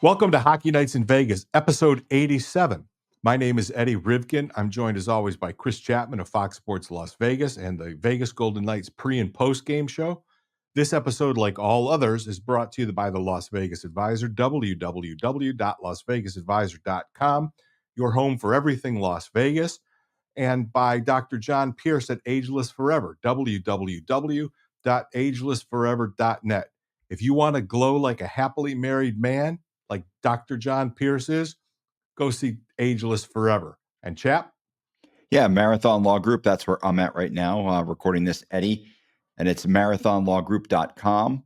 Welcome to Hockey Nights in Vegas, episode 87. My name is Eddie Rivkin. I'm joined as always by Chris Chapman of Fox Sports Las Vegas and the Vegas Golden Knights pre and post game show. This episode, like all others, is brought to you by the Las Vegas Advisor, www.lasvegasadvisor.com, your home for everything Las Vegas, and by Dr. John Pierce at Ageless Forever, www.agelessforever.net. If you want to glow like a happily married man, like Dr. John Pierce is, go see Ageless Forever. And Chap? Yeah, Marathon Law Group. That's where I'm at right now, recording this, Eddie. And it's marathonlawgroup.com.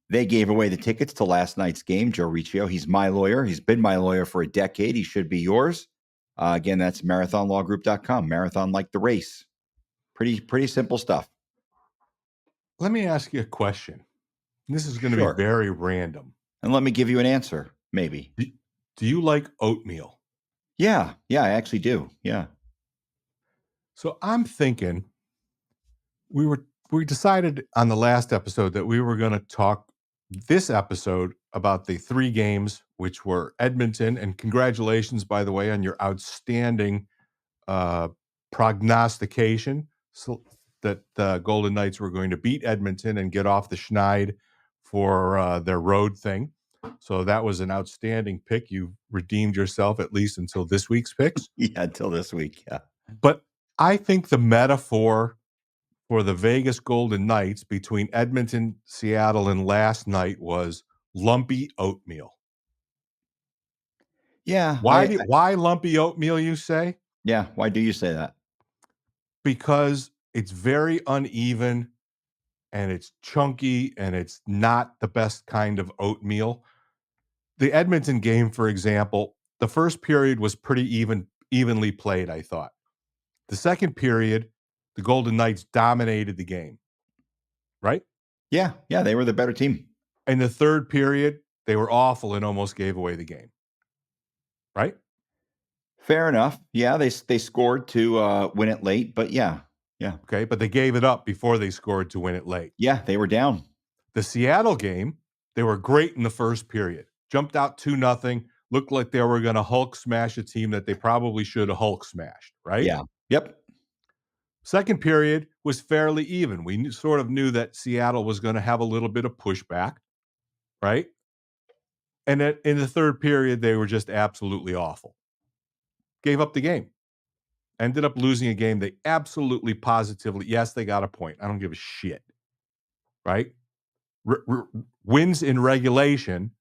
They gave away the tickets to last night's game. Joe Riccio, he's my lawyer. He's been my lawyer for a decade. He should be yours. Again, that's marathonlawgroup.com. Marathon like the race. Pretty simple stuff. Let me ask you a question. This is going to be very random. And let me give you an answer, maybe. Do you like oatmeal? Yeah, I actually do. Yeah. So I'm thinking we decided on the last episode that we were going to talk this episode about the three games, which were Edmonton, and congratulations, by the way, on your outstanding prognostication that the Golden Knights were going to beat Edmonton and get off the schneid for their road thing. So that was an outstanding pick. You redeemed yourself at least until this week's picks. Yeah, until this week, yeah. But I think the metaphor for the Vegas Golden Knights between Edmonton, Seattle, and last night was lumpy oatmeal. Yeah. Why lumpy oatmeal, you say? Yeah. Why do you say that? Because it's very uneven and it's chunky and it's not the best kind of oatmeal. The Edmonton game, for example, the first period was pretty evenly played, I thought. The second period, the Golden Knights dominated the game, right? Yeah, they were the better team. In the third period, they were awful and almost gave away the game, right? Fair enough. Yeah, they scored to win it late, but yeah. Okay, but they gave it up before they scored to win it late. Yeah, they were down. The Seattle game, they were great in the first period. Jumped out 2-0, looked like they were going to Hulk smash a team that they probably should have Hulk smashed, right? Yeah. Yep. Second period was fairly even. We sort of knew that Seattle was going to have a little bit of pushback, right? And in the third period, they were just absolutely awful. Gave up the game. Ended up losing a game they absolutely, positively, yes, they got a point. I don't give a shit, right? Wins in regulation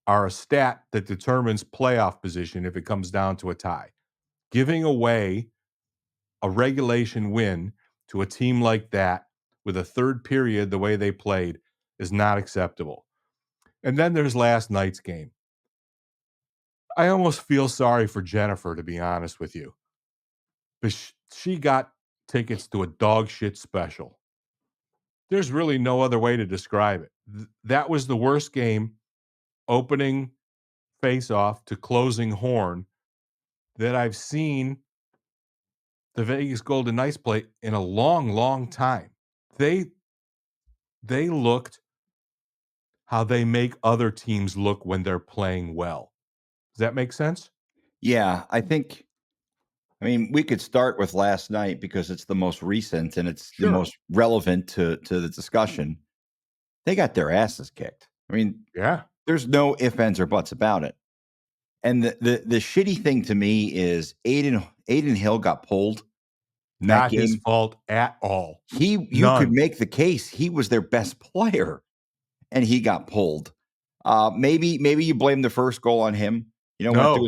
are a stat that determines playoff position if it comes down to a tie. Giving away a regulation win to a team like that with a third period the way they played is not acceptable. And then there's last night's game. I almost feel sorry for Jennifer, to be honest with you. But she got tickets to a dog shit special. There's really no other way to describe it. That was the worst game, opening face-off to closing horn, that I've seen the Vegas Golden Knights play in a long, long time. They looked how they make other teams look when they're playing well. Does that make sense? Yeah, I mean, we could start with last night because it's the most recent and it's the most relevant to the discussion. They got their asses kicked. I mean, yeah, there's no ifs, ands, or buts about it. And the shitty thing to me is Aiden Hill got pulled. Not his fault at all. You could make the case he was their best player, and he got pulled. Maybe you blame the first goal on him. You know,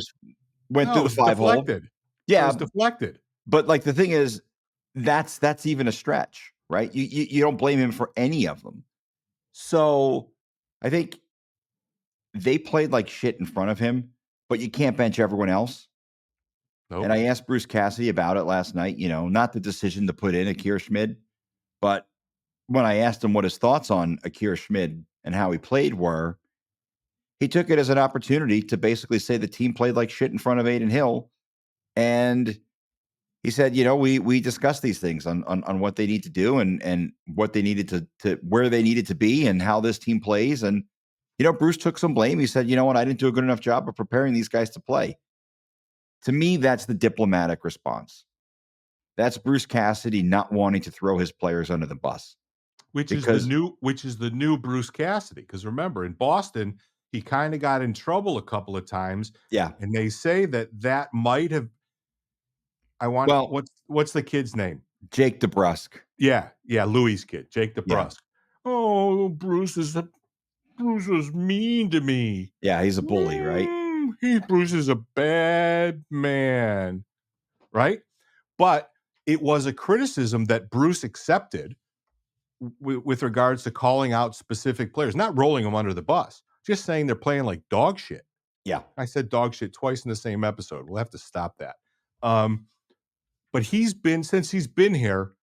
went through the 5-hole. Yeah, it was deflected. But like the thing is, that's even a stretch, right? You don't blame him for any of them. So I think they played like shit in front of him, but you can't bench everyone else. Nope. And I asked Bruce Cassidy about it last night, not the decision to put in Akira Schmid, but when I asked him what his thoughts on Akira Schmid and how he played were, he took it as an opportunity to basically say the team played like shit in front of Aiden Hill. And he said, we discussed these things on what they need to do and what they needed to where they needed to be and how this team plays. And Bruce took some blame. He said, you know what? I didn't do a good enough job of preparing these guys to play. To me, that's the diplomatic response. That's Bruce Cassidy not wanting to throw his players under the bus. Which is the Because, new Bruce Cassidy, because remember, in Boston, he kinda got in trouble a couple of times, yeah, and they say that might have well, what's the kid's name? Jake DeBrusque. Yeah, yeah, Louis' kid, Jake Yeah, DeBrusk. "Oh, Bruce was mean to me. yeah, he's a bully, right? Bruce is a bad man," right? But it was a criticism that Bruce accepted with regards to calling out specific players, not rolling them under the bus, just saying they're playing like dog shit. Yeah. I said dog shit twice in the same episode. We'll have to stop that. Um, but since he's been here,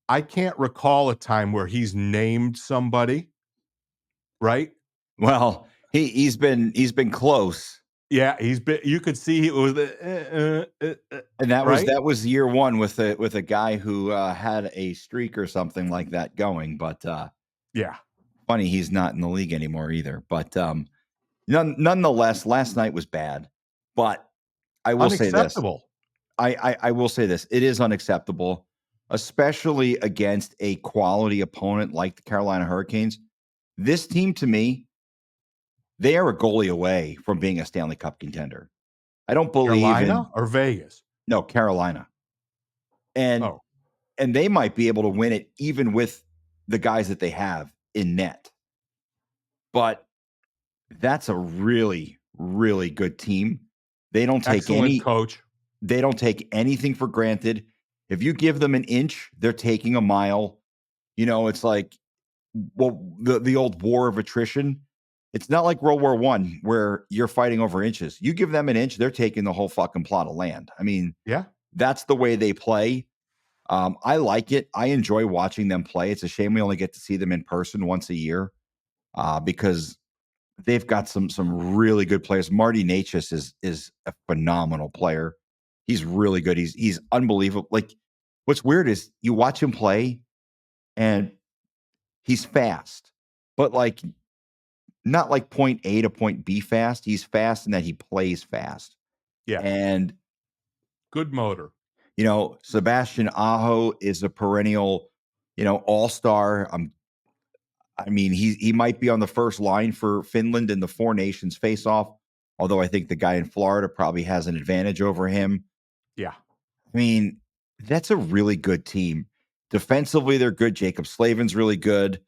I can't recall a time where he's named somebody, right? Well, he's been close. Yeah, you could see it was And that was right? that was year one with a guy who had a streak or something like that going. But Yeah, funny, he's not in the league anymore either. But nonetheless, last night was bad. But I will say this. unacceptable. I will say this. It is unacceptable, especially against a quality opponent like the Carolina Hurricanes. This team, to me, they are a goalie away from being a Stanley Cup contender. I don't believe in Carolina or Vegas? no Carolina, and Oh, and they might be able to win it even with the guys that they have in net. But that's a really, really good team. They don't take excellent any coach. they don't take anything for granted. If you give them an inch, they're taking a mile. It's like, well, the old war of attrition. It's not like World War One where you're fighting over inches. You give them an inch, they're taking the whole fucking plot of land. I mean, Yeah, that's the way they play. I like it. I enjoy watching them play. It's a shame we only get to see them in person once a year because they've got some really good players. Marty Natchez is a phenomenal player. He's really good. He's unbelievable. Like, what's weird is you watch him play and he's fast, but like not like point A to point B fast. He's fast in that he plays fast. yeah, And good motor. Sebastian Aho is a perennial, all-star. I mean, he might be on the first line for Finland in the Four Nations face-off, although I think the guy in Florida probably has an advantage over him. Yeah, I mean, that's a really good team. Defensively, they're good. Jacob Slavin's really good.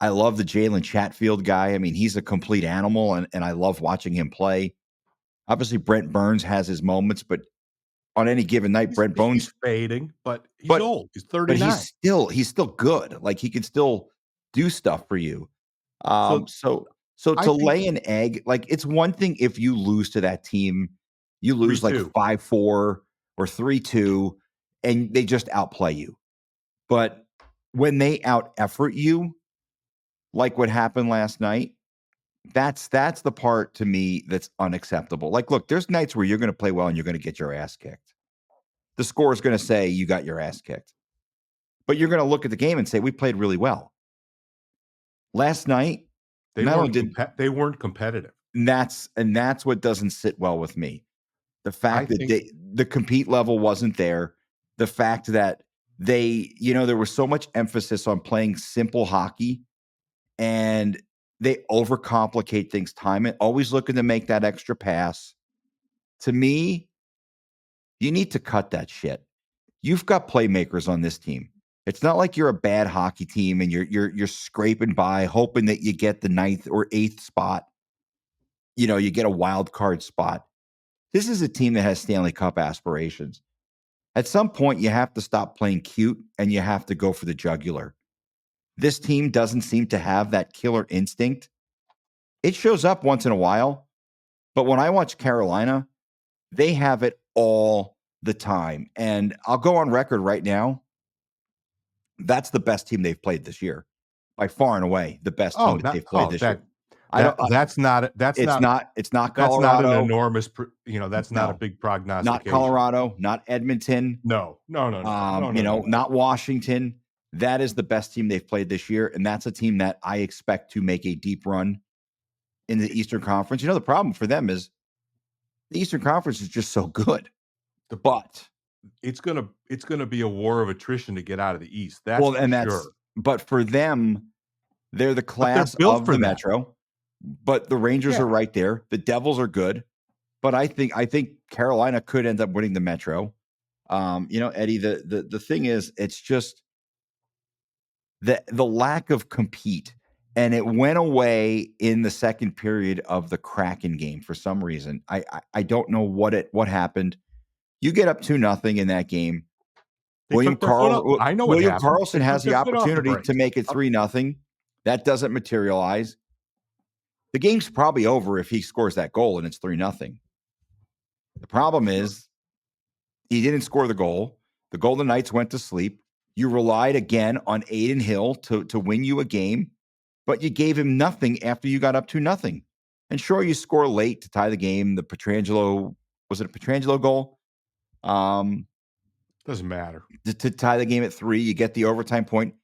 I love the Jalen Chatfield guy. I mean, he's a complete animal, and I love watching him play. Obviously, Brent Burns has his moments, but on any given night, Brent he's Burns, fading, but he's but old. He's but 39. he's still good. Like he can still do stuff for you. So So I to think lay an egg, like it's one thing if you lose to that team, you lose like 3-2. 5-4 or 3-2, and they just outplay you. But when they out effort you, like what happened last night, that's the part to me that's unacceptable. Like, look, there's nights where you're going to play well and you're going to get your ass kicked. The score is going to say you got your ass kicked, but you're going to look at the game and say we played really well last night. Not only did They weren't competitive. and that's what doesn't sit well with me. The I fact that think the compete level wasn't there. The fact that there was so much emphasis on playing simple hockey and they overcomplicate things, time it, always looking to make that extra pass. To me, you need to cut that shit. You've got playmakers on this team. It's not like you're a bad hockey team and you're scraping by, hoping that you get the ninth or eighth spot. You get a wild card spot. This is a team that has Stanley Cup aspirations. At some point, you have to stop playing cute and you have to go for the jugular. This team doesn't seem to have that killer instinct. It shows up once in a while, but when I watch Carolina, they have it all the time. And I'll go on record right now. That's the best team they've played this year. By far and away, the best team oh, that not they've played this year. that I don't that's not it's not that's not an Colorado. enormous that's not a No, big not prognostication. Colorado, not Edmonton, No. No, no, no. No, no, no, no. not Washington. That is the best team they've played this year. And that's a team that I expect to make a deep run. in the Eastern Conference. The problem for them is the Eastern Conference is just so good. The But it's gonna be a war of attrition to get out of the East, that's well, for and that's sure. but for them, they're the But they're class built of for the that. Metro. But the Rangers Yeah, are right there. The Devils are good. But I think Carolina could end up winning the Metro. Eddie, the thing is, it's just the lack of compete. And it went away in the second period of the Kraken game for some reason. I don't know what happened. You get up 2-0 in that game. they took their foot off. I know what William happened. Karlsson They has took the their foot off the opportunity to brakes. make it 3-0. That doesn't materialize. The game's probably over if he scores that goal and it's 3-0. The problem Sure. is he didn't score the goal. The Golden Knights went to sleep. You relied again on Aiden Hill to win you a game, but you gave him nothing after you got up 2-0. And sure, you score late to tie the game. The Petrangelo, was it a Petrangelo goal? Um, Doesn't matter. to tie the game at 3, you get the overtime point.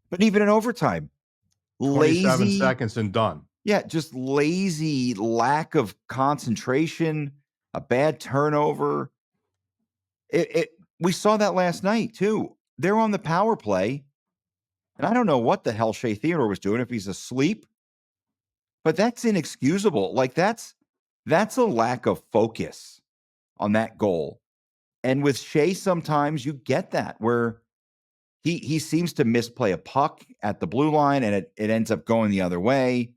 But even in overtime, 27 lazy, seconds and done. yeah, just lazy lack of concentration, a bad turnover. We saw that last night too. They're on the power play, and I don't know what the hell Shea Theodore was doing if he's asleep, but that's inexcusable. Like that's a lack of focus on that goal. And with Shea, sometimes you get that where he seems to misplay a puck at the blue line and it ends up going the other way.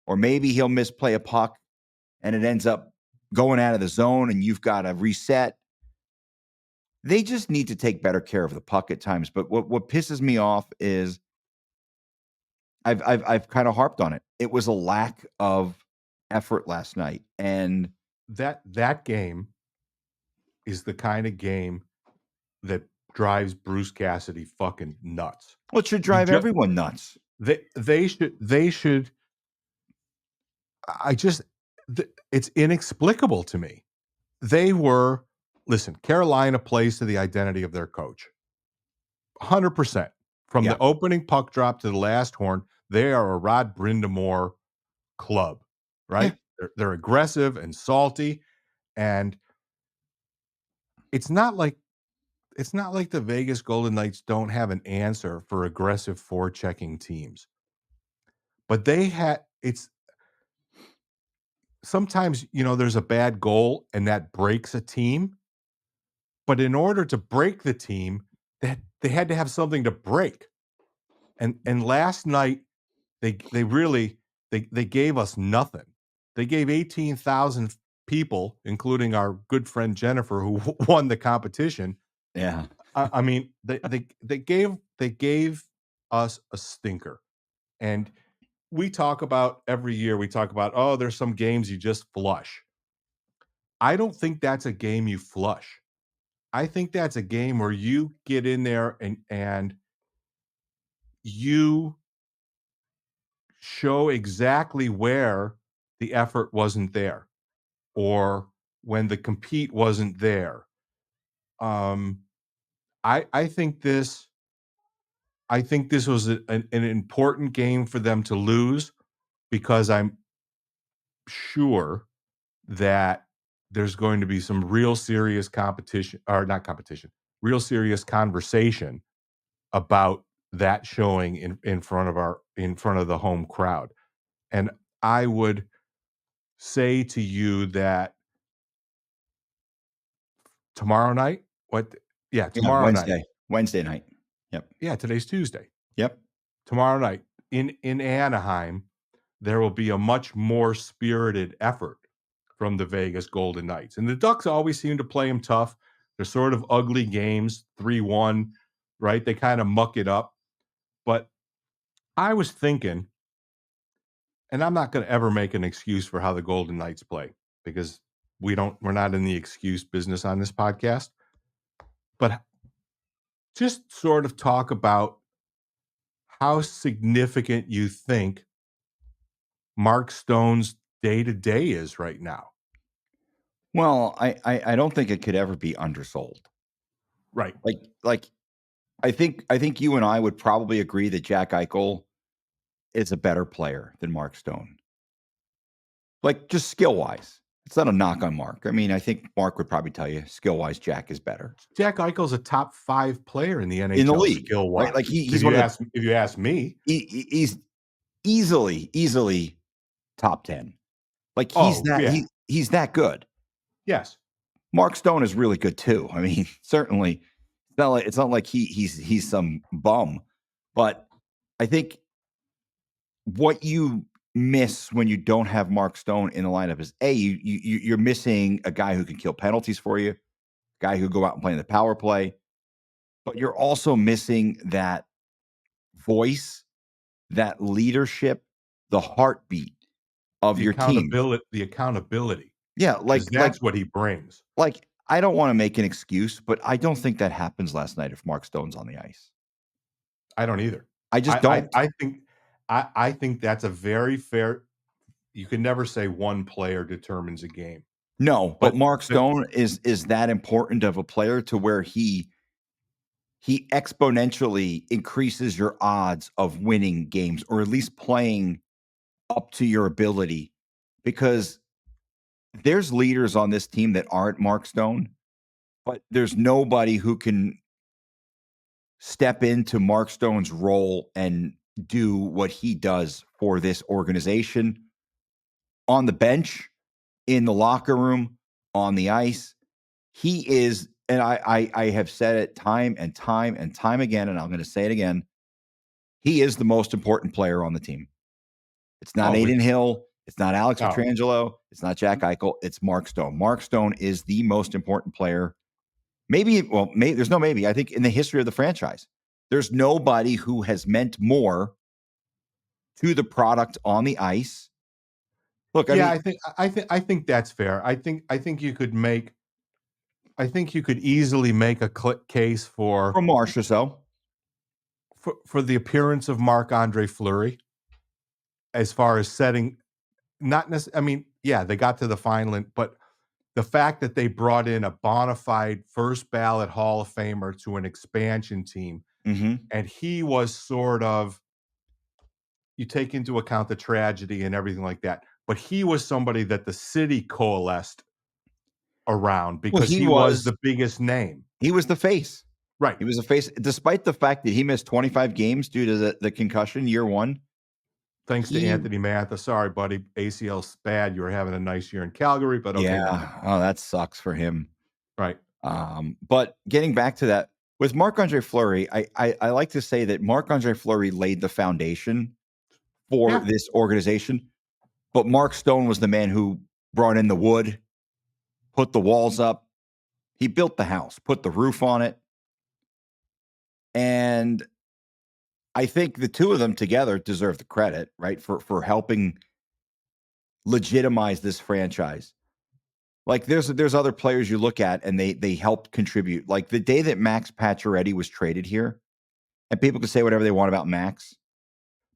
Or maybe he'll misplay a puck and it ends up going out of the zone and you've got to reset. They just need to take better care of the puck at times. But what pisses me off is I've kind of harped on it. It was a lack of effort last night. And That game is the kind of game that drives Bruce Cassidy fucking nuts. well, it should You drive just everyone nuts. they should I just it's inexplicable to me. They were listen, Carolina plays to the identity of their coach. 100%. From Yeah. the opening puck drop to the last horn, they are a Rod Brindamore club, Yeah. right? They're aggressive and salty, and it's not like it's not like the Vegas Golden Knights don't have an answer for aggressive forechecking teams. But they had it's sometimes, there's a bad goal and that breaks a team, but in order to break the team, they had to have something to break. And last night they really they gave us nothing. They gave 18,000 people, including our good friend Jennifer, who won the competition. Yeah. I mean, they gave us a stinker. And every year we talk about, oh, there's some games you just flush. I don't think that's a game you flush. I think that's a game where you get in there and you show exactly where the effort wasn't there or when the compete wasn't there. Um, I think this was an important game for them to lose because I'm sure that there's going to be some real serious competition or not competition, real serious conversation about that showing in front of the home crowd. And I would say to you that tomorrow night, Yeah. tomorrow night. Wednesday night. Yep. Yeah, today's Tuesday. Yep. Tomorrow night in Anaheim, there will be a much more spirited effort from the Vegas Golden Knights. And the Ducks always seem to play them tough. They're sort of ugly games, 3-1, right? They kind of muck it up. But I was thinking, and I'm not going to ever make an excuse for how the Golden Knights play because we're not in the excuse business on this podcast. But just sort of talk about how significant you think Mark Stone's day to day is right now. Well, I don't think it could ever be undersold. Right. Like I think you and I would probably agree that Jack Eichel is a better player than Mark Stone. Like, just skill-wise. It's not a knock on Mark. I mean, I think Mark would probably tell you skill-wise, Jack is better Jack Eichel's a top 5 player in the in the NHL league, right? Like, skill-wise. he's one of the If you ask me. he's easily top 10. Like, Oh, yeah. he's that good. Yes. Mark Stone is really good too. I mean, certainly it's not like he's some bum, but I think what you miss when you don't have Mark Stone in the lineup is you're missing a guy who can kill penalties for you, guy who go out and play in the power play, but you're also missing that voice, that leadership, the heartbeat of your team. The accountability, Yeah, because that's what he brings. I don't want to make an excuse, but I don't think that happens last night if Mark Stone's on the ice. I don't either. I just don't. I think that's a very fair. You can never say one player determines a game, No, but but Mark but Stone is that important of a player to where he exponentially increases your odds of winning games or at least playing up to your ability because there's leaders on this team that aren't Mark Stone, but there's nobody who can step into Mark Stone's role and do what he does for this organization on the bench, in the locker room, on the ice. He is, and I have said it time and time and time again, and I'm going to say it again. He is the most important player on the team. It's not oh, with Aiden Hill. It's not Alex oh, Petrangelo. It's not Jack Eichel. It's Mark Stone. Mark Stone is the most important player. There's no maybe. I think in the history of the franchise, there's nobody who has meant more to the product on the ice. Look, I yeah, mean, I think that's fair. I think you could easily make a case from Marsh or so. for the appearance of Marc-Andre Fleury as far as setting not necessarily. I mean, yeah, they got to the final, but the fact that they brought in a bona fide first ballot Hall of Famer to an expansion team, Hmm. and he was sort of you take into account the tragedy and everything like that, but he was somebody that the city coalesced around Well, because he was the biggest name. he was the face. Right. He was the face, despite the fact that he missed 25 games due to the concussion year one. Thanks to He, Anthony Mantha. Sorry, buddy. ACL's bad. You were having a nice year in Calgary, but okay, never mind. yeah, oh, that sucks for him. Right. But getting back to that, with Marc Andre Fleury, I like to say that Marc Andre Fleury laid the foundation for Yeah. this organization, but Mark Stone was the man who brought in the wood, put the walls up. He built the house, put the roof on it. And I think the two of them together deserve the credit, right? For helping legitimize this franchise. Like there's other players you look at and they helped contribute. Like the day that Max Pacioretty was traded here, and people can say whatever they want about Max,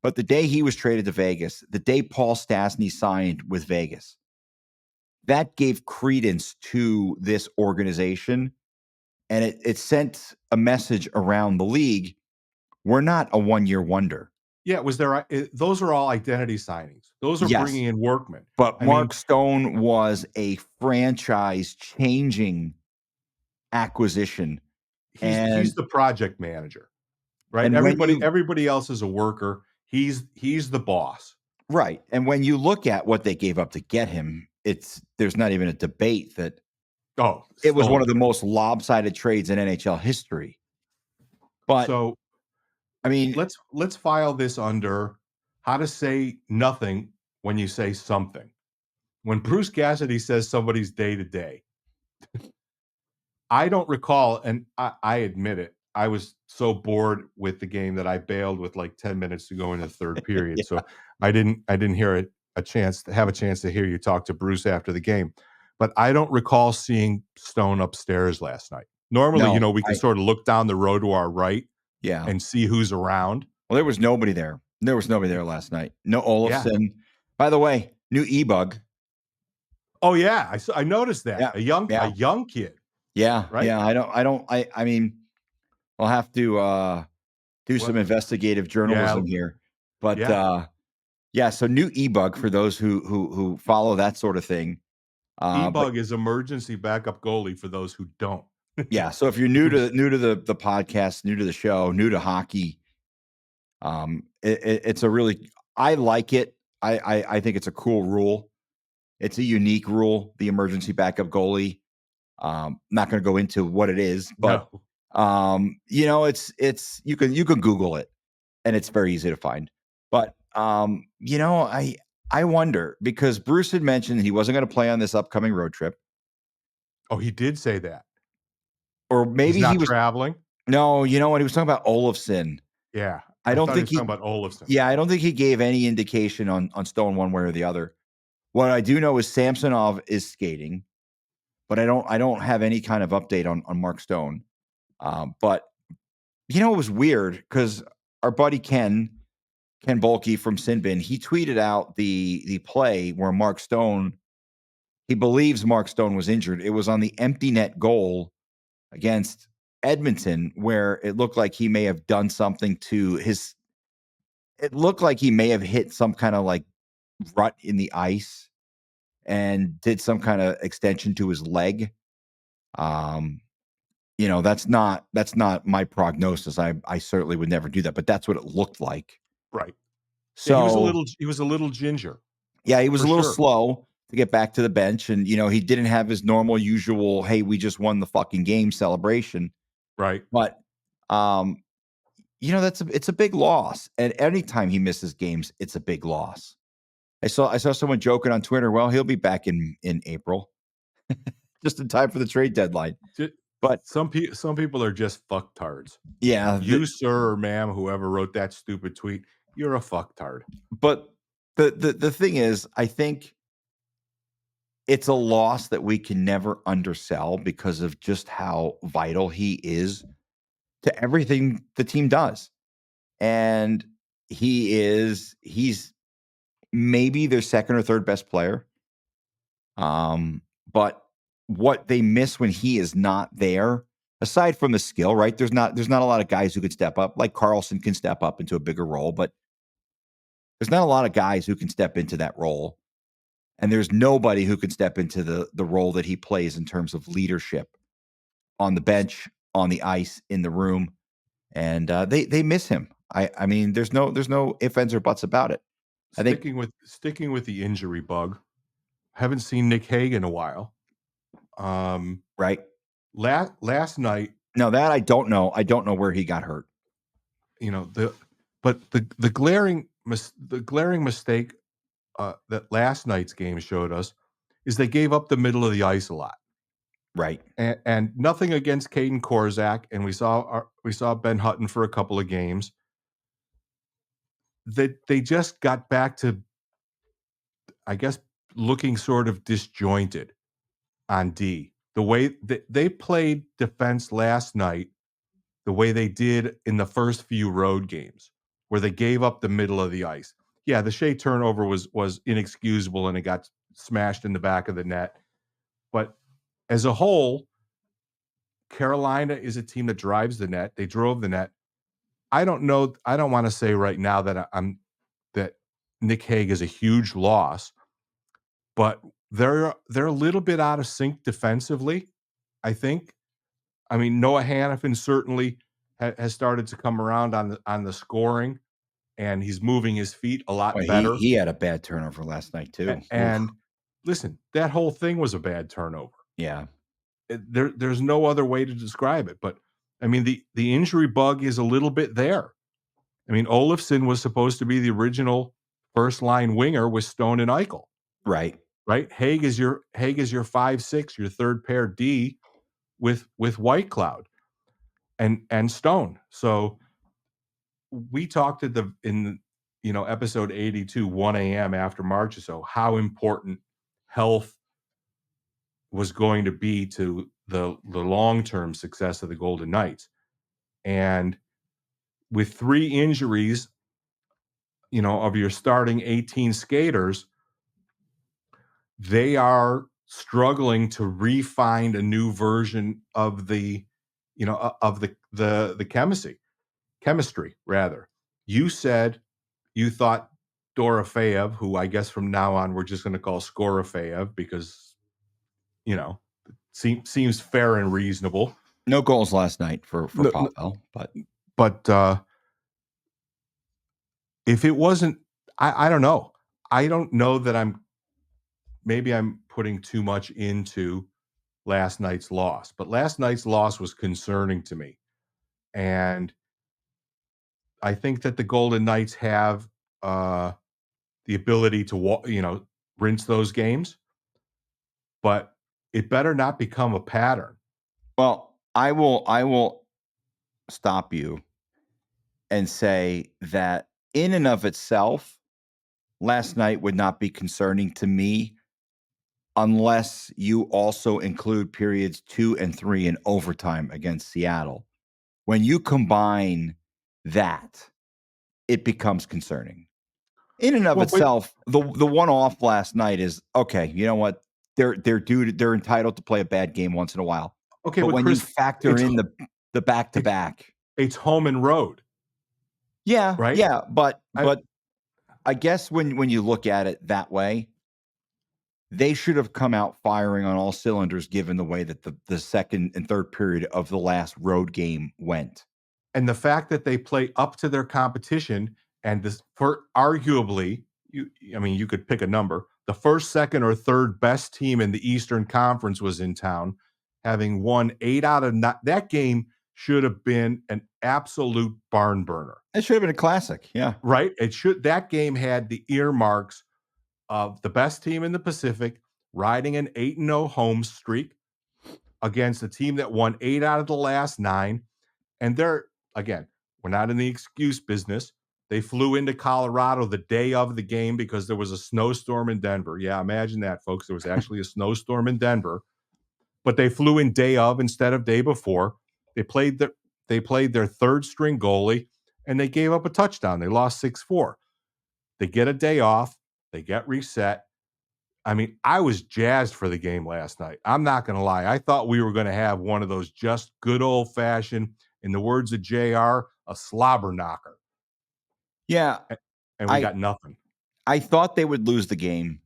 but the day he was traded to Vegas, the day Paul Stastny signed with Vegas, that gave credence to this organization, and it sent a message around the league. We're not a one-year wonder. Yeah, it was there. Those are all identity signings. Those are Yes, bringing in workmen. but I mean, Mark Stone was a franchise-changing acquisition, he's and the project manager, right? and when you Everybody else is a worker. He's the boss. right, and when you look at what they gave up to get him, there's not even a debate that Oh, it was one stone. of the most lopsided trades in NHL history. But So I mean, let's file this under how to say nothing when you say something. When Bruce Cassidy says somebody's day to day, I don't recall, and I admit it. I was so bored with the game that I bailed with like 10 minutes to go in the third period. yeah, So I didn't hear a chance to have a chance to hear you talk to Bruce after the game. But I don't recall seeing Stone upstairs last night. Normally, no, we can I sort of look down the road to our right yeah. and see who's around. Well, there was nobody there. There was nobody there last night. No Yeah. Olafson. By the way, new e-bug. Oh yeah, I noticed that. Yeah, A yeah, young kid, yeah, right? yeah. I mean, I'll have to do What some investigative yeah, journalism here. But yeah. Yeah, so new e-bug for those who follow that sort of thing. But E-Bug is emergency backup goalie for those who don't. yeah, so if you're You can just new to the podcast, new to the show, new to hockey, it's a really I like it. I think it's a cool rule. It's a unique rule, the emergency backup goalie. Not going to go into what it is, but no. it's you can Google it and it's very easy to find. But I wonder because Bruce had mentioned he wasn't going to play on this upcoming road trip, Oh, he did say that. or He's maybe he not was. traveling? No, you know what? He was talking about Olafson. Yeah. I I don't thought he think was talking he. about Olofsson. Yeah, I don't think he gave any indication on Stone one way or the other. What I do know is Samsonov is skating, but I don't have any kind of update on Mark Stone. But it was weird because our buddy Ken Bulkey from Sinbin, he tweeted out the play where Mark Stone, he believes Mark Stone was injured. It was on the empty net goal against Edmonton where it looked like he may have done something to his. It looked like he may have hit some kind of like rut in the ice and did some kind of extension to his leg. Um, that's not my prognosis. I certainly would never do that, but that's what it looked like. Right. Yeah, So he was a little ginger, yeah, he was for a little sure. slow to get back to the bench, and he didn't have his normal usual "Hey, we just won the fucking game" celebration. Right. But um, it's a big loss, and anytime he misses games, it's a big loss. I saw someone joking on Twitter. Well, he'll be back in April, just in time for the trade deadline. Ju But some people are just fucktards. yeah, You, sir or ma'am, whoever wrote that stupid tweet, you're a fucktard. but the thing is, I think it's a loss that we can never undersell because of just how vital he is to everything the team does. And he's maybe their second or third best player. But what they miss when he is not there, aside from the skill, right? There's not a lot of guys who could step up. Like Carlson can step up into a bigger role, but there's not a lot of guys who can step into that role. And there's nobody who can step into the role that he plays in terms of leadership on the bench, on the ice, in the room, and they miss him. I mean, there's no ifs, ands, or buts about it. I think Sticking with the injury bug, haven't seen Nick Hague in a while. right. Last night, No, that I don't know. I don't know where he got hurt. you know, the glaring mistake, that last night's game showed us is they gave up the middle of the ice a lot. Right. And nothing against Caden Korzak, and we saw Ben Hutton for a couple of games. They just got back to, I guess, looking sort of disjointed on D. The way that they played defense last night, the way they did in the first few road games, where they gave up the middle of the ice. Yeah, the Shea turnover was inexcusable, and it got smashed in the back of the net. But as a whole, Carolina is a team that drives the net. They drove the net. I don't know. I don't want to say right now that that Nick Hague is a huge loss, but they're a little bit out of sync defensively, I think. I mean, Noah Hannafin certainly has started to come around on the scoring, and he's moving his feet a Well, lot he better. he had a bad turnover last night too. Oof. And listen, that whole thing was a bad turnover. Yeah. There's no other way to describe it. But I mean, the injury bug is a little bit there. I mean, Olofsson was supposed to be the original first line winger with Stone and Eichel, Right. right? Hague is your 5'6", your third pair D with White Cloud and Stone. So we talked at the in episode 82, 1 a.m. after March or so, how important health was going to be to the long-term success of the Golden Knights. And with 3 injuries, of your starting 18 skaters, they are struggling to refine a new version of the chemistry rather. You said you thought Dorofeyev, who I guess from now on we're just going to call Skorofeyev because you know seems fair and reasonable. No goals last night for No, no, Pavel, but but if it wasn't, I don't know. I don't know that maybe I'm putting too much into last night's loss, but last night's loss was concerning to me. And I think that the Golden Knights have the ability to rinse those games, but it better not become a pattern. well, I will stop you and say that in and of itself, last night would not be concerning to me unless you also include periods 2 and 3 in overtime against Seattle. When you combine that, it becomes concerning. In and of Well, but itself, the one off last night is okay. You know what? They're entitled to play a bad game once in a while. okay, But but when you Chris, factor it's in the back to it's back, it's home and road, yeah, right? yeah. But I but I guess when you look at it that way, they should have come out firing on all cylinders given the way that the second and third period of the last road game went. And the fact that they play up to their competition and this for arguably I mean, you could pick a number. The first, second, or third best team in the Eastern Conference was in town, having won 8 out of 9. That game should have been an absolute barn burner, It should have been a classic. Yeah. right? That game had the earmarks of the best team in the Pacific riding an 8-0 home streak against a team that won 8 out of the last 9. And they're again, we're not in the excuse business. They flew into Colorado the day of the game because there was a snowstorm in Denver. Yeah, imagine that, folks. There was actually a snowstorm in Denver, but they flew in day of instead of day before. They played their third string goalie and they gave up a touchdown. They lost 6-4. They get a day off, they get reset. I mean, I was jazzed for the game last night. I'm not going to lie. I thought we were going to have one of those just good old fashioned, in the words of JR, a slobber knocker. Yeah. And we I got nothing. I thought they would lose the game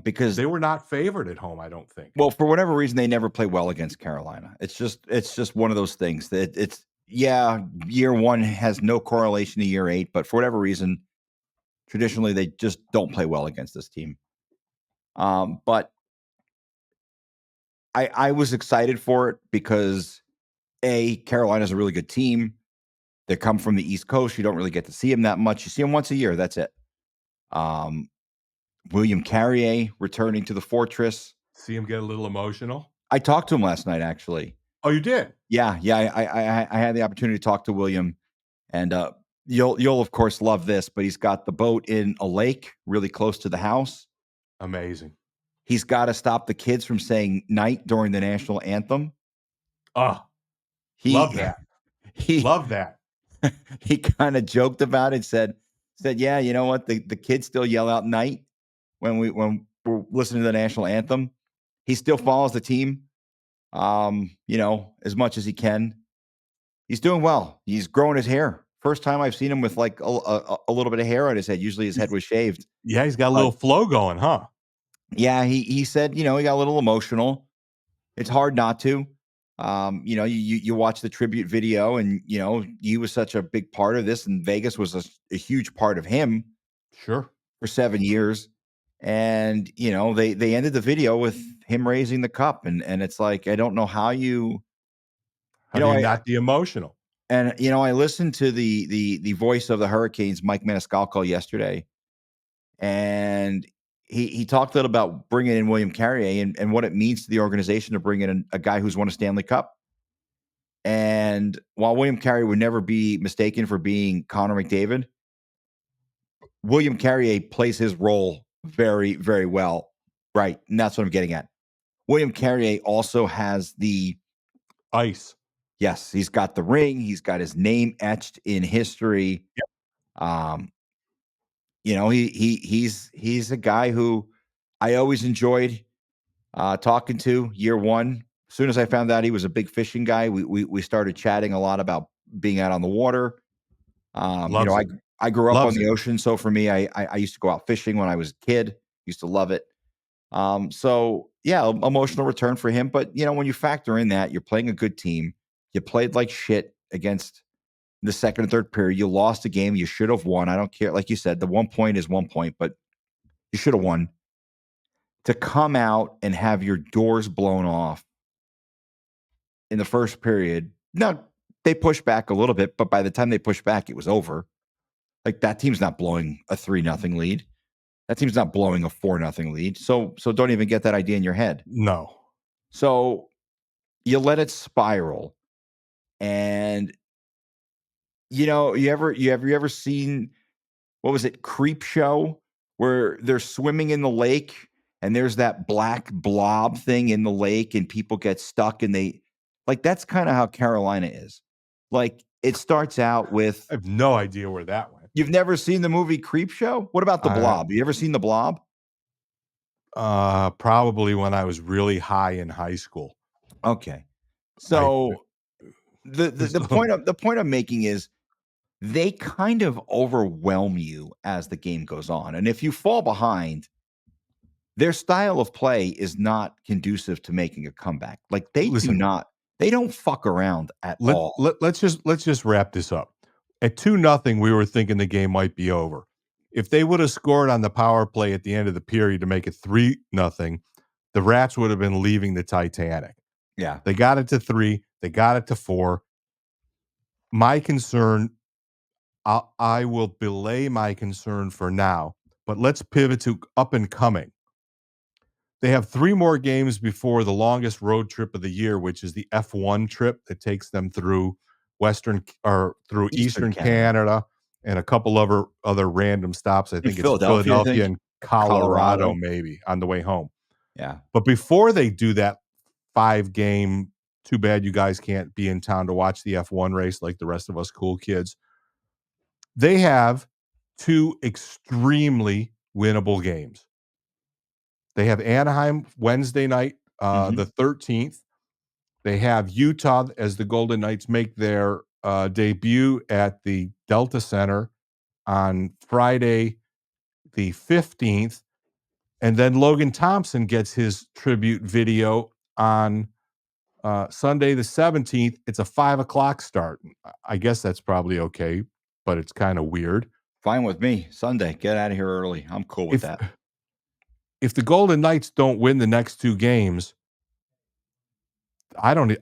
because They were not favored at home, I don't think. well, for whatever reason, they never play well against Carolina. It's just one of those things that it's yeah, year one has no correlation to year eight, but for whatever reason, traditionally they just don't play well against this team. But I was excited for it because Carolina's a really good team. They come from the East Coast. You don't really get to see them that much. You see them once a year. That's it. Um, William Carrier returning to the Fortress. See him get a little emotional. I talked to him last night, actually. Oh, you did? Yeah, yeah. I had the opportunity to talk to William, and you'll of course love this, but he's got the boat in a lake really close to the house. Amazing. He's got to stop the kids from saying night during the national anthem. Oh, love He that. he Love that. he kind of joked about it. Said, yeah, you know what? The kids still yell out night when we're listening to the national anthem. He still follows the team, as much as he can. He's doing well. He's growing his hair. First time I've seen him with like a little bit of hair on his head. Usually his head was shaved. Yeah, he's got a But little flow going, huh? yeah, he said, he got a little emotional. It's hard not to. You watch the tribute video, and he was such a big part of this, and Vegas was a huge part of him Sure. for 7 years. And they ended the video with him raising the cup, and it's like I don't know how How do you not be emotional? I listened to the voice of the Hurricanes, Mike Maniscalco, yesterday, and he talked a little about bringing in William Carrier and what it means to the organization to bring in a guy who's won a Stanley Cup. And while William Carrier would never be mistaken for being Connor McDavid, William Carrier plays his role very, very well. Right. And that's what I'm getting at. William Carrier also has Ice. yes, he's got the ring. He's got his name etched in history. Yep. Um, he's a guy who I always enjoyed talking to year one. As soon as I found out he was a big fishing guy, we started chatting a lot about being out on the water. Loves I it. I grew up on Loves the it. ocean, so for me, I used to go out fishing when I was a kid. Used to love it. So yeah, emotional return for him. But when you factor in that you're playing a good team, you played like shit against the second and third period. You lost a game you should have won. I don't care. Like you said, the 1 point is 1 point, but you should have won. To come out and have your doors blown off in the first period. Now they pushed back a little bit, but by the time they pushed back, it was over. Like that team's not blowing a 3-0 lead. That team's not blowing a 4-0 lead. So don't even get that idea in your head. No. So you let it spiral. And you ever seen, what was it, Creep Show, where they're swimming in the lake and there's that black blob thing in the lake and people get stuck and they like that's kind of how Carolina is. Like it starts out with, I have no idea where that went. you've never seen the movie Creep Show? What about the I Blob? You ever seen the Blob? Probably when I was really high in high school. Okay. I So the point I'm making is they kind of overwhelm you as the game goes on. And if you fall behind, their style of play is not conducive to making a comeback. Like listen, they don't fuck around at let all. let let's just wrap this up. At 2-0, we were thinking the game might be over. If they would have scored on the power play at the end of the period to make it 3-0, the Rats would have been leaving the Titanic. Yeah. They got it to 3, they got it to 4. My concern, I will belay my concern for now, but let's pivot to up and coming. They have 3 more games before the longest road trip of the year, which is the F1 trip that takes them through through Eastern Eastern Canada. Canada and a couple other random stops. I In think it's Philadelphia, I Philadelphia think. and Colorado Colorado. maybe on the way home. Yeah. But before they do that 5-game, too bad you guys can't be in town to watch the F1 race like the rest of us cool kids. They have 2 extremely winnable games. They have Anaheim Wednesday night, the Mhm. 13th. They have Utah as the Golden Knights make their debut at the Delta Center on Friday, the 15th. And then Logan Thompson gets his tribute video on Sunday, the 17th. It's a 5 o'clock start. I guess that's probably okay, but it's kind of weird. Fine with me. Sunday. Get out of here early. I'm cool with If that. if the Golden Knights don't win the next 2 games, I don't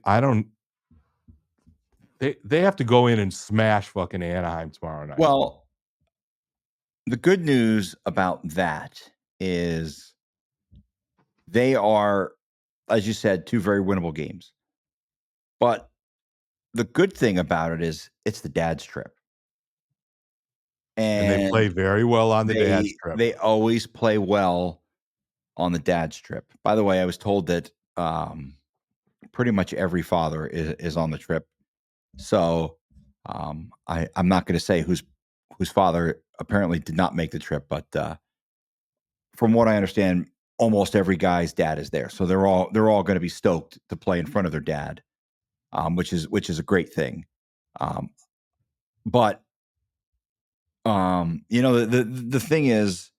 they have to go in and smash fucking Anaheim tomorrow night. Well, the good news about that is they are, as you said, 2 very winnable games. But the good thing about it is it's the dad's trip. And they play And very well on the dad's they trip. they always play well on the dad's trip. By the way, I was told that pretty much every father is on the trip. So I'm not going to say whose father apparently did not make the trip, but from what I understand, almost every guy's dad is there. So they're all going to be stoked to play in front of their dad, which is a great thing. Um, but the thing is,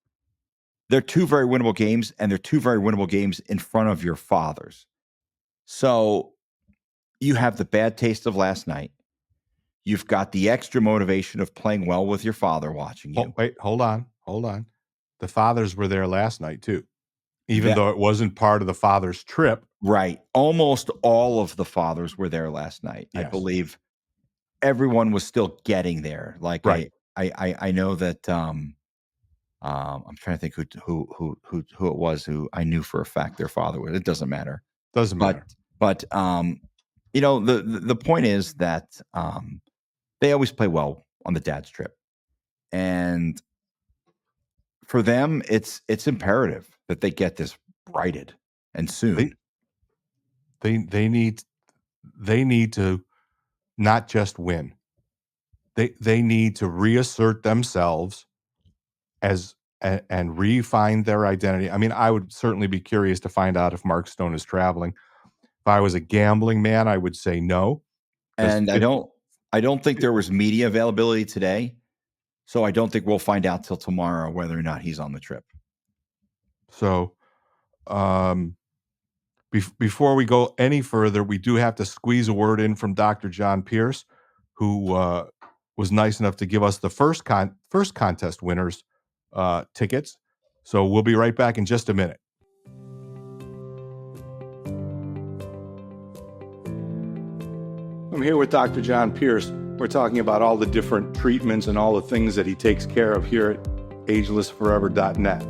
they're 2 very winnable games, and they're 2 very winnable games in front of your fathers. So you have the bad taste of last night. You've got the extra motivation of playing well with your father watching you. Wait, hold on. The fathers were there last night too, even That though it wasn't part of the father's trip. Right. Almost all of the fathers were there last night. I Yes. believe everyone was still getting there. Like Right. I know that I'm trying to think who it was who I knew for a fact their father was. It doesn't matter. Doesn't But matter. but the point is that they always play well on the dad's trip. And for them, it's imperative that they get this righted and They soon. they need to not just win. They need to reassert themselves as and refine their identity. I mean, I would certainly be curious to find out if Mark Stone is traveling. If I was a gambling man, I would say no, because And I don't think there was media availability today. So I don't think we'll find out till tomorrow whether or not he's on the trip. So, before we go any further, we do have to squeeze a word in from Dr. John Pierce, who was nice enough to give us the first contest winners tickets. So we'll be right back in just a minute. I'm here with Dr. John Pierce. We're talking about all the different treatments and all the things that he takes care of here at agelessforever.net.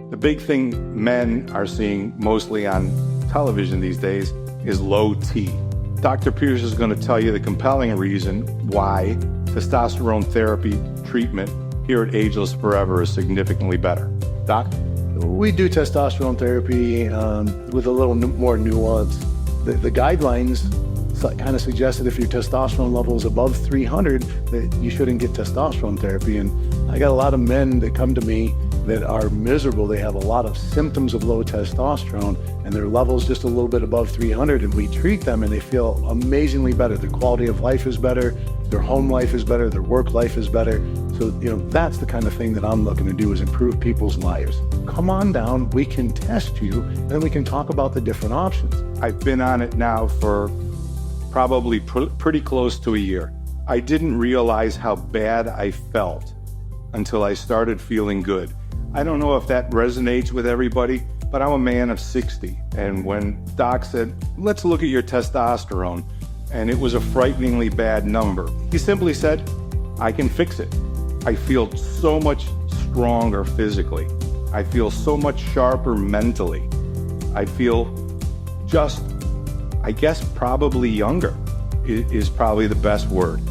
The big thing men are seeing mostly on television these days is low T. Dr. Pierce is going to tell you the compelling reason why testosterone therapy treatment here at Ageless Forever is significantly better. Doc? We do testosterone therapy with a little more nuance. The guidelines kind of suggest that if your testosterone level is above 300, that you shouldn't get testosterone therapy. And I got a lot of men that come to me that are miserable. They have a lot of symptoms of low testosterone and their level's just a little bit above 300, and we treat them and they feel amazingly better. Their quality of life is better, their home life is better, their work life is better. So, that's the kind of thing that I'm looking to do, is improve people's lives. Come on down, we can test you, and then we can talk about the different options. I've been on it now for probably pretty close to a year. I didn't realize how bad I felt until I started feeling good. I don't know if that resonates with everybody, but I'm a man of 60. And when Doc said, let's look at your testosterone, and it was a frighteningly bad number, he simply said, I can fix it. I feel so much stronger physically. I feel so much sharper mentally. I feel just, I guess, probably younger is probably the best word.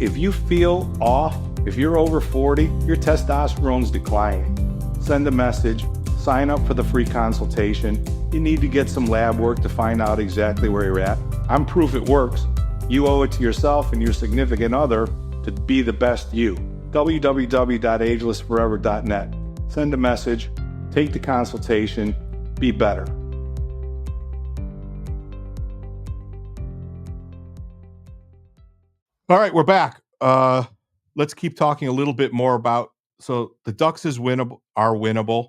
If you feel off, if you're over 40, your testosterone's declining. Send a message, sign up for the free consultation. You need to get some lab work to find out exactly where you're at. I'm proof it works. You owe it to yourself and your significant other to be the best you. www.agelessforever.net. Send a message, take the consultation, be better. All right, we're back. Let's keep talking a little bit more about, so the Ducks are winnable.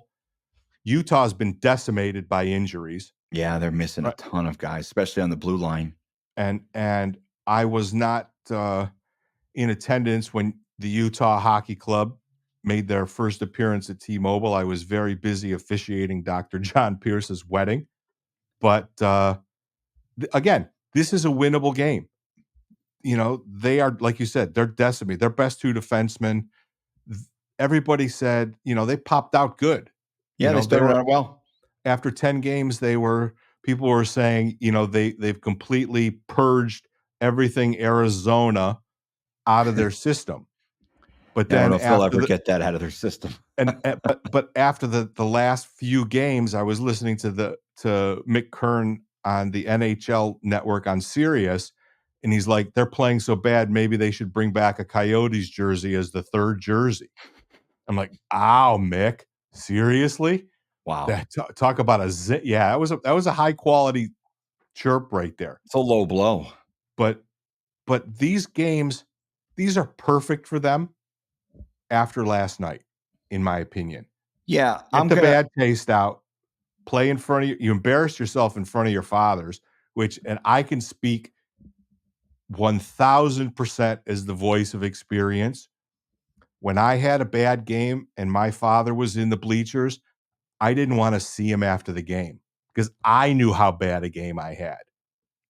Utah's been decimated by injuries. Yeah, they're missing a ton of guys, especially on the blue line. And I was not in attendance when the Utah Hockey Club made their first appearance at T-Mobile. I was very busy officiating Dr. John Pierce's wedding. But again, this is a winnable game. They are, like you said, they're decimated. Their best two defensemen, everybody said, they popped out good. Yeah, they started out well. After 10 games, people were saying, they've completely purged everything Arizona out of their system. But I don't then know if they'll ever get that out of their system. but after the last few games, I was listening to Mick Kern on the NHL network on Sirius, and he's like, they're playing so bad, maybe they should bring back a Coyotes jersey as the third jersey. I'm like, ow, Mick, seriously? Wow. Talk about that was a high quality chirp right there. It's a low blow. But these games, these are perfect for them after last night, in my opinion. Yeah, Get the bad taste out. Play in front of you. You embarrassed yourself in front of your fathers, and I can speak 1000% as the voice of experience. When I had a bad game and my father was in the bleachers, I didn't want to see him after the game because I knew how bad a game I had.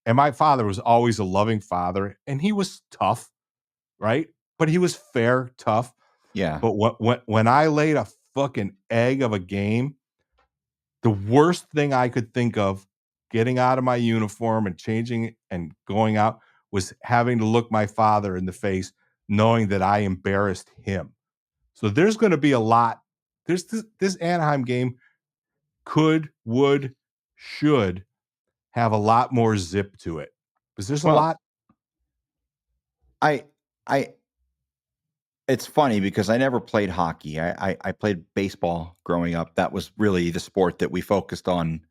And my father was always a loving father, and he was tough, right? But he was fair, tough. Yeah. But when I laid a fucking egg of a game, the worst thing I could think of getting out of my uniform and changing and going out was having to look my father in the face, knowing that I embarrassed him. So there's going to be a lot. There's this Anaheim game should have a lot more zip to it because there's a lot. It's funny because I never played hockey. I played baseball growing up. That was really the sport that we focused on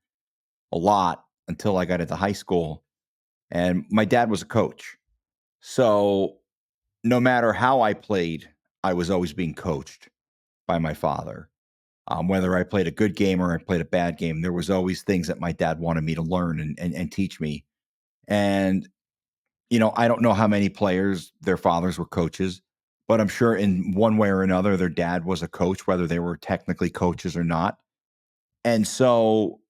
a lot until I got into high school. And my dad was a coach. So no matter how I played, I was always being coached by my father. Whether I played a good game or I played a bad game, there was always things that my dad wanted me to learn and teach me. And, I don't know how many players their fathers were coaches, but I'm sure in one way or another, their dad was a coach, whether they were technically coaches or not. And so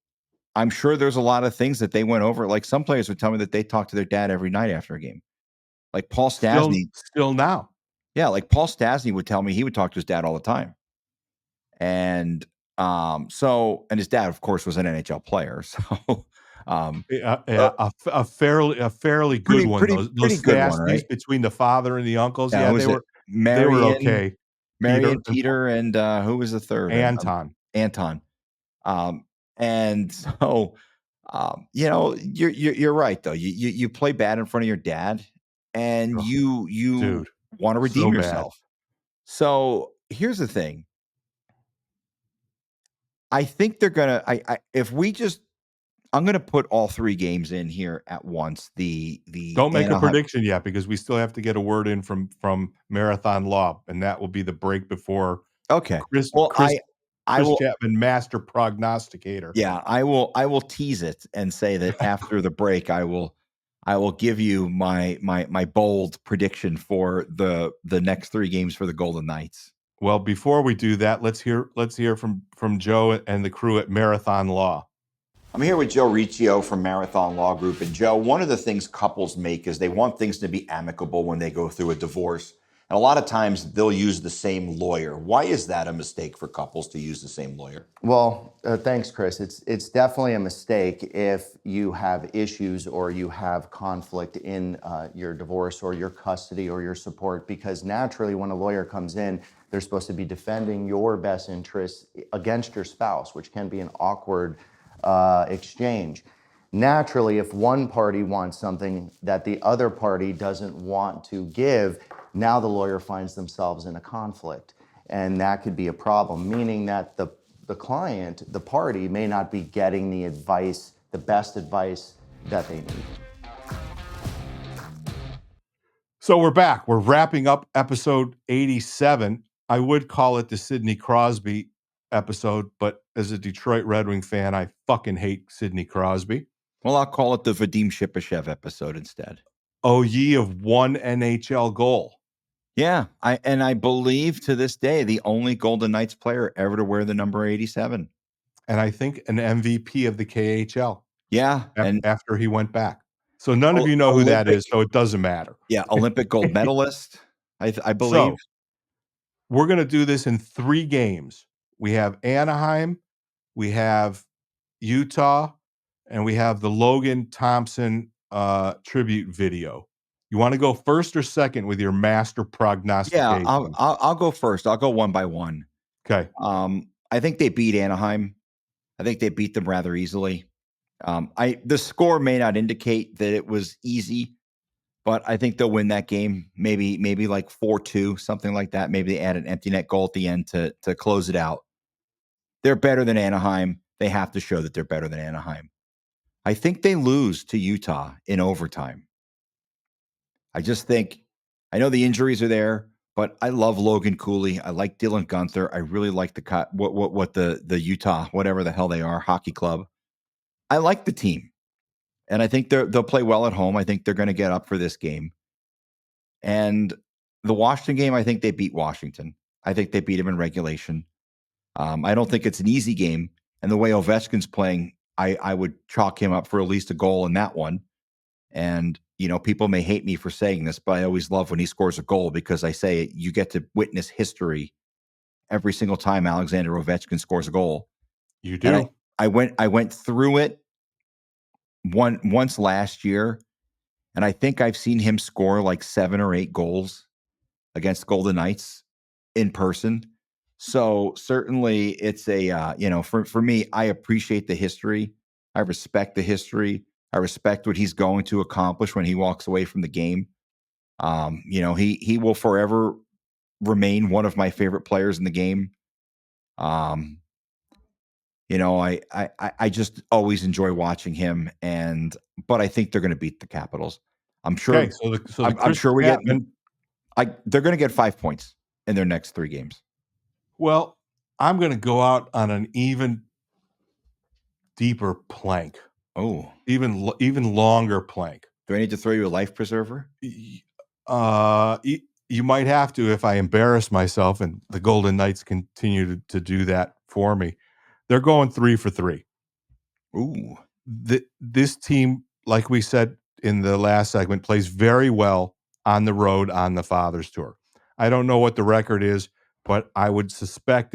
I'm sure there's a lot of things that they went over. Like some players would tell me that they talk to their dad every night after a game. Like Paul Still Stasny. still now. Yeah, like Paul Stasny would tell me he would talk to his dad all the time. And and his dad, of course, was an NHL player. So Yeah, uh, a fairly good pretty, one. pretty, Those pretty good one, Stasnies right? between the father and the uncles, Yeah, yeah, who they was it? were okay. Peter Marion and Teeter, and who was the third? Anton. Anton. Um, and so you're right though. You play bad in front of your dad, and Ugh, you dude, want to so redeem bad. yourself. So here's the thing. I think they're gonna. I if we just, I'm gonna put all three games in here at once. The Don't make a Anaheim. prediction yet because we still have to get a word in from Marathon Law, and that will be the break before Okay. Chris Well, Chris I Chris will. Chapman, master prognosticator. Yeah, I will tease it and say that after the break, I will give you my bold prediction for the next three games for the Golden Knights. Well, before we do that, let's hear from Joe and the crew at Marathon Law. I'm here with Joe Riccio from Marathon Law Group. And Joe, one of the things couples make is they want things to be amicable when they go through a divorce. And a lot of times they'll use the same lawyer. Why is that a mistake for couples to use the same lawyer? Well, thanks, Chris. It's definitely a mistake if you have issues or you have conflict in your divorce or your custody or your support, because naturally when a lawyer comes in, they're supposed to be defending your best interests against your spouse, which can be an awkward exchange. Naturally, if one party wants something that the other party doesn't want to give, now the lawyer finds themselves in a conflict. And that could be a problem, meaning that the client, the party, may not be getting the advice, the best advice that they need. So we're back. We're wrapping up episode 87. I would call it the Sidney Crosby episode, but as a Detroit Red Wing fan, I fucking hate Sidney Crosby. Well, I'll call it the Vadim Shipachyov episode instead. Oh, ye of one NHL goal. Yeah, I believe to this day the only Golden Knights player ever to wear the number 87. And I think an MVP of the KHL Yeah, and after he went back. So none of you know who that Olympic, is, so it doesn't matter. yeah, Olympic gold medalist, I believe. So we're going to do this in 3 games. We have Anaheim, we have Utah, and we have the Logan Thompson tribute video. You want to go first or second with your master Yeah, prognostication? I'll go first. I'll go one by one. Okay. I think they beat Anaheim. I think they beat them rather easily. The score may not indicate that it was easy, but I think they'll win that game. Maybe like 4-2, something like that. Maybe they add an empty net goal at the end to close it out. They're better than Anaheim. They have to show that they're better than Anaheim. I think they lose to Utah in overtime. I just think, I know the injuries are there, but I love Logan Cooley. I like Dylan Gunther. I really like the Utah, whatever the hell they are, hockey club. I like the team, and I think they'll play well at home. I think they're going to get up for this game. And the Washington game, I think they beat Washington. I think they beat him in regulation. I don't think it's an easy game. And the way Ovechkin's playing, I would chalk him up for at least a goal in that one. And, people may hate me for saying this, but I always love when he scores a goal because I say you get to witness history every single time Alexander Ovechkin scores a goal. You do. And I went through it once last year, and I think I've seen him score like 7 or 8 goals against Golden Knights in person. So certainly it's for me, I appreciate the history. I respect the history. I respect what he's going to accomplish when he walks away from the game. He will forever remain one of my favorite players in the game. I just always enjoy watching him, but I think they're going to beat the Capitals. I'm sure. Okay, so the I'm Chris sure we get. Chapman, They're going to get 5 points. in their next 3 games. Well, I'm going to go out on an even deeper plank, Oh, even longer plank. do I need to throw you a life preserver? You might have to if I embarrass myself, and the Golden Knights continue to do that for me. They're going 3 for 3. Ooh. This team, like we said in the last segment, plays very well on the road on the Father's Tour. I don't know what the record is, but I would suspect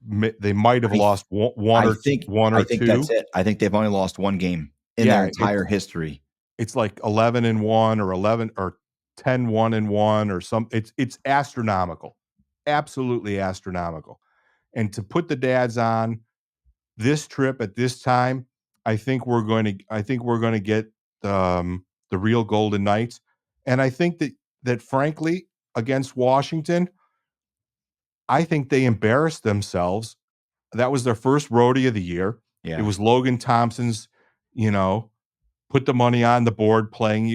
they might have lost one or I think that's two. it. I think they've only lost 1 game in their Yeah, entire history. it's like 11-1 or 10-1 or some. It's astronomical, absolutely astronomical. And to put the dads on this trip at this time, I think we're going to get the real Golden Knights, and I think that frankly against Washington, I think they embarrassed themselves. That was their first roadie of the year. It Yeah. was Logan Thompson's, put the money on the board playing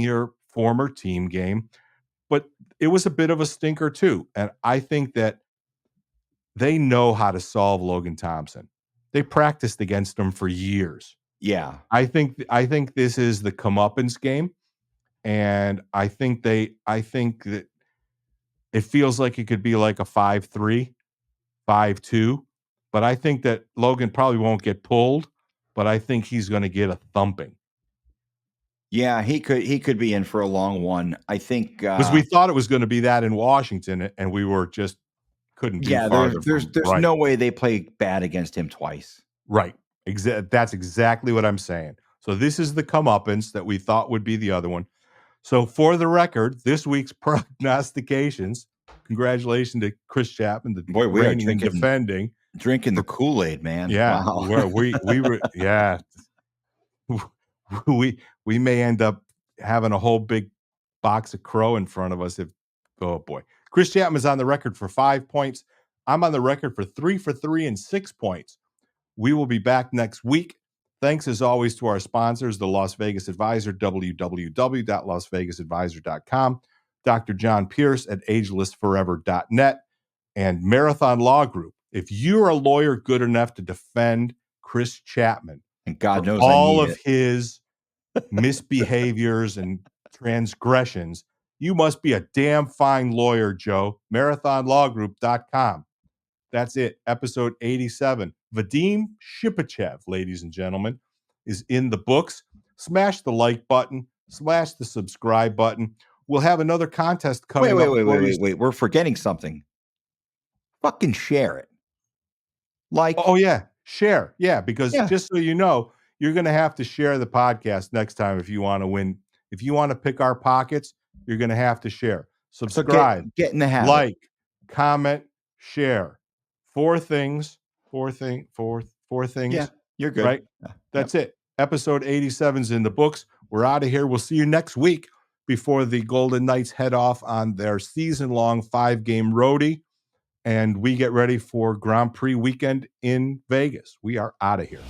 your former team game, but it was a bit of a stinker too. And I think that they know how to solve Logan Thompson. They practiced against him for years. Yeah. I think this is the comeuppance game, and I think that it feels like it could be like a 5-3, 5-2, but I think that Logan probably won't get pulled, but I think he's going to get a thumping. Yeah, he could be in for a long one. I think Because we thought it was going to be that in Washington, and we were just couldn't be yeah, farther there's from there's right. no way they play bad against him twice. Right. That's exactly what I'm saying. So this is the comeuppance that we thought would be the other one. So for the record, this week's prognostications, congratulations to Chris Chapman, the Boy, we are reigning and defending. drinking the Kool-Aid, man. Yeah, Wow. we were yeah. We may end up having a whole big box of crow in front of us if oh boy. Chris Chapman is on the record for 5 points. I'm on the record for 3 for 3 and 6 points. We will be back next week. Thanks as always to our sponsors, the Las Vegas Advisor, www.lasvegasadvisor.com, Dr. John Pierce at agelessforever.net, and Marathon Law Group. If you're a lawyer good enough to defend Chris Chapman And God for knows I all need of it. his misbehaviors and transgressions, you must be a damn fine lawyer, Joe. Marathonlawgroup.com. That's it. Episode 87. Vadim Shipachev, ladies and gentlemen, is in the books. Smash the like button. Smash the subscribe button. We'll have another contest coming up. Wait. We're forgetting something. Fucking share it. Like, Oh, yeah. Share. Yeah, because yeah. just so you know, you're going to have to share the podcast next time if you want to win. If you want to pick our pockets, you're going to have to share. Subscribe, So get in the habit. like, comment, share. Four things. Four things. Yeah, you're good. Right? That's it. Episode 87's in the books. We're out of here. We'll see you next week before the Golden Knights head off on their season-long 5-game roadie, and we get ready for Grand Prix weekend in Vegas. We are out of here.